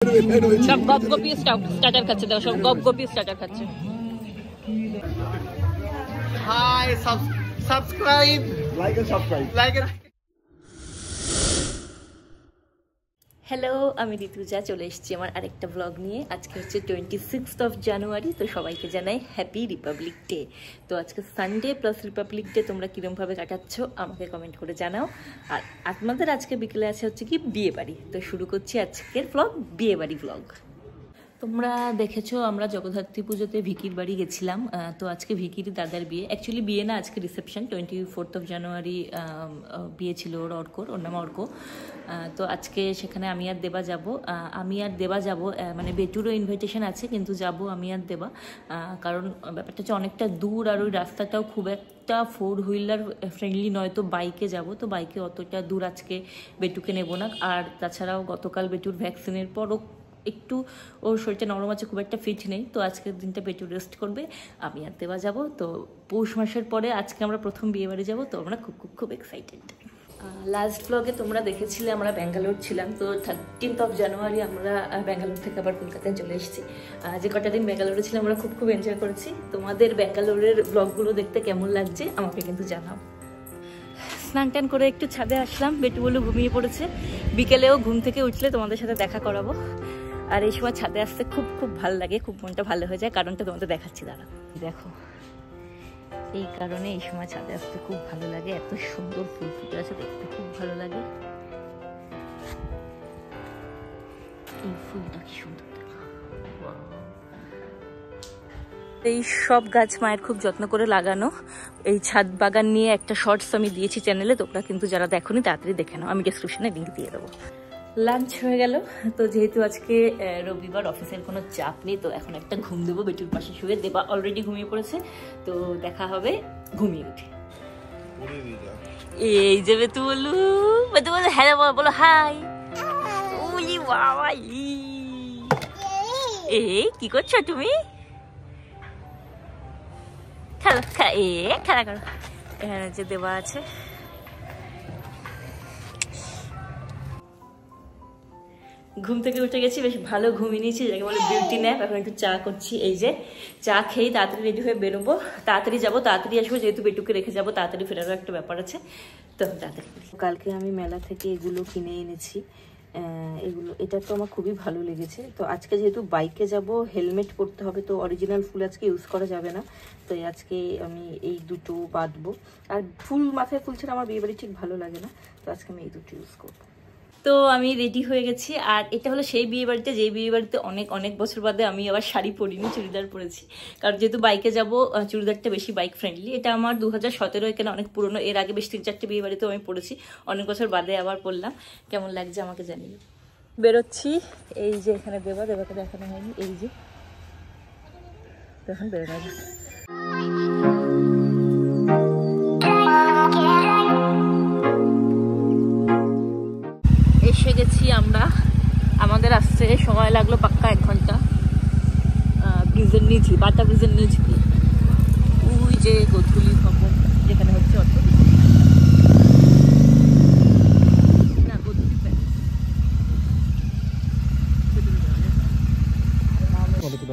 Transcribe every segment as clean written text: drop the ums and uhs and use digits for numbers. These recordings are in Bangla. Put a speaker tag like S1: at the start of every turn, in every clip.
S1: সব গপগপি স্টার্টার খাচ্ছে, দেখো সব গপগপি স্টার্টার খাচ্ছে।
S2: Hi, subscribe, like and subscribe, like and.
S1: Hello, আমি ঋতুজা চলে এসেছি আমার আরেকটা ব্লগ নিয়ে। আজকে হচ্ছে 26 জানুয়ারি, তো সবাইকে জানাই হ্যাপি রিপাবলিক ডে। তো আজকে সানডে প্লাস রিপাবলিক ডে, তোমরা কীরকমভাবে কাটাচ্ছ আমাকে কমেন্ট করে জানাও। আর আপনাদের আজকে বিকেলে আছে হচ্ছে কি বিয়ে বাড়ি, তো শুরু করছি আজকের ব্লগ, বিয়ে বাড়ি ব্লগ। তোমরা দেখেছো আমরা জগদ্ধাত্রী পুজোতে ভিকির বাড়ি গেছিলাম। তো আজকে ভিকির দাদার বিয়ে, অ্যাকচুয়ালি বিয়ে না, আজকে রিসেপশন। 24 জানুয়ারি বিয়ে ছিল ওর, অর্কর, ওর নাম অর্ক। তো আজকে সেখানে আমি আর দেবা যাব, মানে বেটুরও ইনভাইটেশন আছে, কিন্তু যাব আমি আর দেবা, কারণ ব্যাপারটা হচ্ছে অনেকটা দূর, আর ওই রাস্তাটাও খুব একটা 4 হুইলার ফ্রেন্ডলি নয়, তো বাইকে যাব, তো বাইকে অতটা দূর আজকে বেটুকে নেব না। আর তাছাড়াও গতকাল বেটুর ভ্যাকসিনের পরও একটু ওর শরীরটা নরম আছে, খুব একটা ফিট নেই, তো আজকের দিনটা বেটু রেস্ট করবে, আমি আর দেওয়া যাবো। তো পৌষ মাসের পরে আজকে আমরা প্রথম বিয়ে বাড়ি যাবো, তো আমরা খুব এক্সাইটেড। লাস্ট ব্লগে তোমরা দেখেছিলে আমরা ব্যাঙ্গালোর ছিলাম, তো 13 জানুয়ারি আমরা ব্যাঙ্গালোর থেকে আবার কলকাতায় চলে এসেছি। যে কটা দিন ব্যাঙ্গালোরে ছিলাম আমরা খুব এনজয় করেছি। তোমাদের ব্যাঙ্গালোরের ব্লগগুলো দেখতে কেমন লাগছে আমাকে কিন্তু জানাও। স্নান টান করে একটু ছাদে আসলাম, বেটু বলে ঘুমিয়ে পড়েছে, বিকেলেও ঘুম থেকে উঠলে তোমাদের সাথে দেখা করাবো। আর এই সময় ছাদে আসতে খুব ভালো লাগে, খুব মনটা ভালো হয়ে যায়, কারণটা তোমাদের দেখাচ্ছি, দাঁড়া দেখো। এই কারণে এই সময় ছাদে আসতে খুব ভালো লাগে, এত সুন্দর ফুল ফুটে আছে, দেখতে খুব ভালো লাগে। এই ফুলটা কি সুন্দর, এই সব গাছ মায়ের খুব যত্ন করে লাগানো। এই ছাদ বাগান নিয়ে একটা শর্টস আমি দিয়েছি চ্যানেলে, তোমরা কিন্তু যারা দেখোনি তাড়াতাড়ি দেখে নাও, আমি ডেসক্রিপশনে লিঙ্ক দিয়ে দেবো। লাঞ্চ হয়ে গেল, তো যেহেতু আজকে রবিবার, অফিসের কোনো চাপ নেই, তো এখন একটা ঘুম দেবো বেটুর পাশে শুয়ে। দেবা অলরেডি ঘুমিয়ে পড়েছে, তো দেখা হবে ঘুমিয়ে উঠে। এই যে বেতু বলু, বেতু বলো হ্যালো, বলো হাই। উলি বাবা, এই কি করছো তুমি? খেলা করো। এখানে যে দেবা আছে, ঘুম থেকে উঠে গেছি, বেশ ভালো ঘুমিয়ে নিয়েছি, যাকে বলে বিউটি ন্যাপ। এখন একটু চা করছি, এই যে চা খেয়ে তাড়াতাড়ি রেডি হয়ে বেরোবো, তাড়াতাড়ি যাবো, তাড়াতাড়ি আসবো, যেহেতু বেটুকে রেখে যাবো, তাড়াতাড়ি ফেরারও একটা ব্যাপার আছে, তো তাড়াতাড়ি। কালকে আমি মেলা থেকে এগুলো কিনে এনেছি, এটা তো আমার খুবই ভালো লেগেছে। তো আজকে যেহেতু বাইকে যাব, হেলমেট পরতে হবে, তো অরিজিনাল ফুল আজকে ইউজ করা যাবে না, তো আজকে আমি এই দুটো বাঁধবো। আর ফুল, মাথায় ফুল ছাড়া আমার বিয়ে বাড়ি ঠিক ভালো লাগে না, তো আজকে আমি এই দুটো ইউজ করবো। তো আমি রেডি হয়ে গেছি, আর এটা হলো সেই বিয়ে বাড়িতে, যেই বিয়ে বাড়িতে অনেক বছর বাদে আমি আবার শাড়ি পরিনি, চুড়িদার পরেছি, কারণ যেহেতু বাইকে যাব, চুড়িদারটা বেশি বাইক ফ্রেন্ডলি। এটা আমার 2017 এখানে অনেক পুরনো, এর আগে বেশ 3-4টে বিয়ে বাড়িতেও আমি পড়েছি, অনেক বছর বাদে আবার পরলাম। কেমন লাগছে আমাকে জানিয়ে। বেরোচ্ছি, এই যে এখানে দেবাকে দেখানো হয়নি, এই যে তখন বেরোনো গেছে। এসে গেছি আমরা, আমাদের আসতে সময় লাগলো পাক্কা 1 ঘন্টা। ব্রিজের নিচ, বাটা ব্রিজের নিচ দিয়ে, ওই যে গোধূলি ভবন যেখানে হচ্ছে অত না, গোধূলি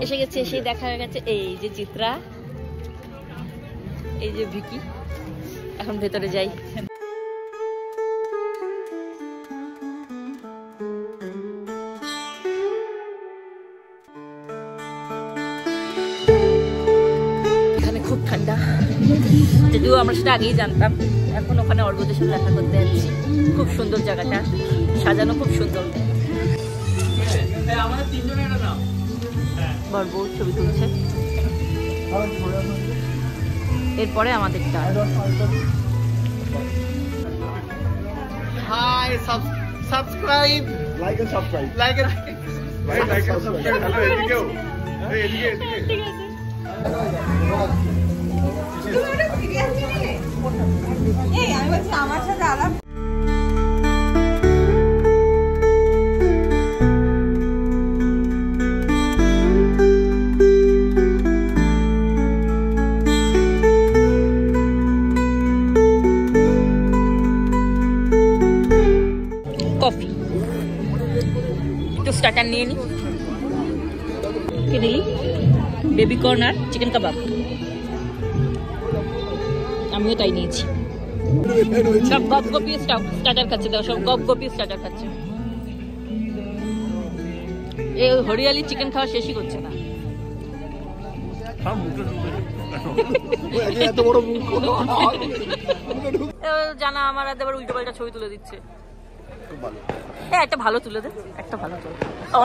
S1: এসে গেছে। এসেই দেখা হয়ে গেছে এই যে চিত্রা, এই যে ভিকি। এখন ভেতরে যাই। খুব ঠান্ডা, যদিও আমরা সেটা আগেই জানতাম। এখন ওখানে অর্গদের সাথে দেখা করতে যাচ্ছি, খুব সুন্দর জায়গাটা, সাজানো খুব সুন্দর। বড় ছবি তুলছে, এরপরে আমাদেরটা।
S2: Hi, subscribe, like and subscribe, like and subscribe. Hello, এদিকেও, এদিকে। আমি বলছি আমার সাথে আলাপ। কফি একটু স্টার্টার নিয়ে নিই।
S1: কি নিলি? বেবি কর্ন আর চিকেন কাবাব। আমিও তাই নিয়েছি। সব গপগপি স্টার্টার খাচ্ছে, দেখো সব গপগপি স্টার্টার খাচ্ছে। এই হরিয়ালি চিকেন খাওয়া শেষই করছে না। জানা আমার আবার উল্টো পাল্টা ছবি তুলে দিচ্ছে। একটা ভালো তুলে দে, একটা ভালো তুলে।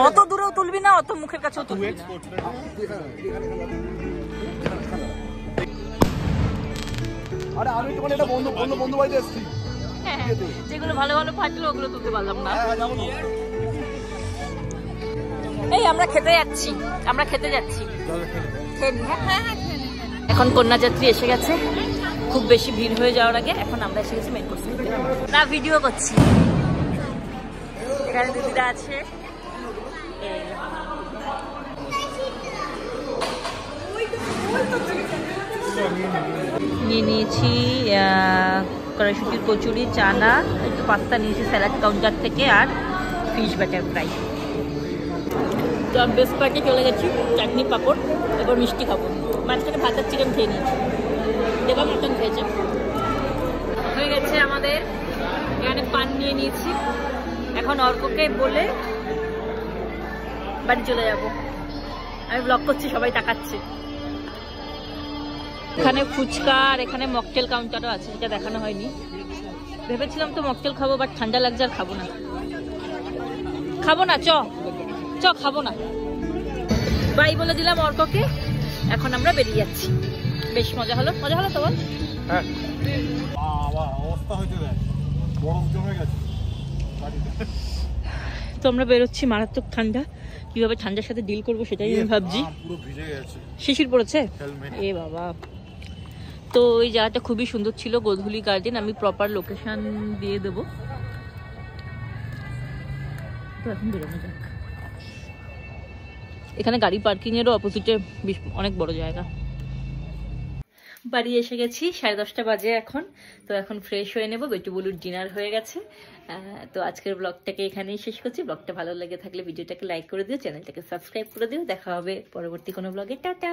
S1: অত দূরেও তুলবি না, অত মুখের কাছেও তুলবি না।
S2: আরে আমি তো মানে এটা বন্ধু বাড়িতে এসেছি।
S1: যেগুলো ভালো ভালো ফাটলো ওগুলো তুলতে পারলাম না। এই আমরা খেতে যাচ্ছি, আমরা খেতে যাচ্ছি। এখন কন্যাযাত্রী এসে গেছে, খুব বেশি ভিড় হয়ে যাওয়ার আগে এখন আমরা এসে গেছি মেন কোর্স না, ভিডিও করছি। এখানে দিদিরা আছে, নিয়ে নিয়েছি কড়াইশুটির কচুরি, চানা, একটু পাস্তা নিয়েছি স্যালাড কাউন্টার থেকে, আর ফিশ বাটার ফ্রাই। তো আমি বেস্ট পার্টে চলে গেছি, চাটনি পাঁপড়, এবার মিষ্টি খাবো। মাঝখানে ভাতের চিকেন খেয়ে নিয়েছি, দেবা মটন খেয়েছে। হয়ে গেছে আমাদের, এখানে পান নিয়ে নিয়েছি। এখন অর্ককে বলে বাড়ি চলে যাব। আমি ব্লগ করছি, সবাই তাকাচ্ছে। এখানে ফুচকা আর এখানে মকটেল কাউন্টারও আছে, যেটা দেখানো হয়নি। ভেবেছিলাম তো মকটেল খাবো, বাট ঠান্ডা লাগছে আর খাবো না। খাবো না, চ খাবো না। বাই বলে দিলাম অর্ককে, এখন আমরা বেরিয়ে যাচ্ছি। বেশ মজা হলো, মজা হলো তো বল?
S2: হ্যাঁ, অবস্থা হইতে দেয়, বরফ জমে গেছে।
S1: তো আমরা বেরোচ্ছি, মারাত্মক ঠান্ডা, কিভাবে ঠান্ডার সাথে ডিল করবো সেটাই আমি ভাবছি।
S2: পুরো ভিজে গেছে,
S1: শিশির পড়েছে এ বাবা। তো এই জায়গাটা খুবই সুন্দর ছিল, গোধূলি গার্ডেন। আমি প্রপার লোকেশন দিয়ে দেবো। তো এখন বেরোনো যাক। এখানে গাড়ি পার্কিং এরও অপোজিটে অনেক বড় জায়গা। বাড়ি এসে গেছি, 10:30 বাজে এখন। তো এখন ফ্রেশ হয়ে নেবো, বেটু বলুর ডিনার হয়ে গেছে। তো আজকের ব্লগটাকে এখানেই শেষ করছি। ব্লগটা ভালো লেগে থাকলে ভিডিওটাকে লাইক করে দিও, চ্যানেলটাকে সাবস্ক্রাইব করে দিও। দেখা হবে পরবর্তী কোনো ব্লগে। টাটা।